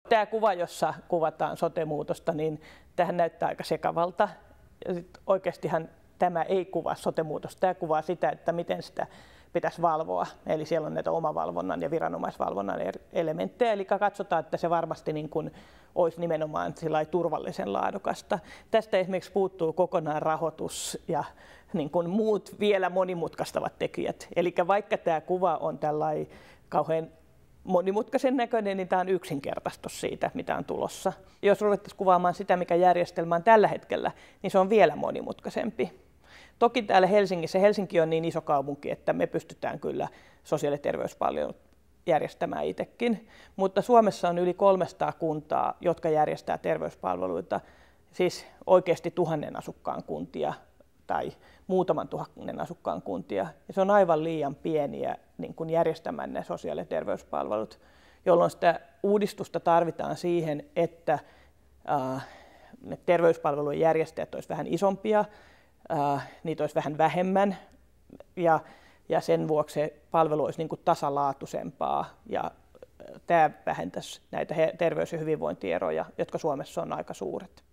Tämä kuva, jossa kuvataan sote-muutosta, niin tähän näyttää aika sekavalta. Ja oikeastihan tämä ei kuvaa sote-muutosta, tämä kuvaa sitä, että miten sitä pitäisi valvoa. Eli siellä on näitä omavalvonnan ja viranomaisvalvonnan elementtejä, eli katsotaan, että se varmasti niin kuin olisi nimenomaan turvallisen laadukasta. Tästä esimerkiksi puuttuu kokonaan rahoitus ja niin kuin muut vielä monimutkaistavat tekijät. Eli vaikka tämä kuva on tällainen kauhean monimutkaisen näköinen, niin tämä on yksinkertaistus siitä, mitä on tulossa. Jos ruvettaisiin kuvaamaan sitä, mikä järjestelmä on tällä hetkellä, niin se on vielä monimutkaisempi. Toki täällä Helsinki on niin iso kaupunki, että me pystytään kyllä sosiaali- ja terveyspalvelut järjestämään itsekin, mutta Suomessa on yli 300 kuntaa, jotka järjestää terveyspalveluita, siis oikeasti 1000 asukkaan kuntia tai muutaman 1000 asukkaan kuntia. Ja se on aivan liian pieniä niin kuin järjestämään ne sosiaali- ja terveyspalvelut, jolloin sitä uudistusta tarvitaan siihen, että ne terveyspalvelujen järjestäjät olisivat vähän isompia, niitä olisi vähän vähemmän ja sen vuoksi se palvelu olisi niin kuin tasalaatuisempaa ja tämä vähentäisi näitä terveys- ja hyvinvointieroja, jotka Suomessa on aika suuret.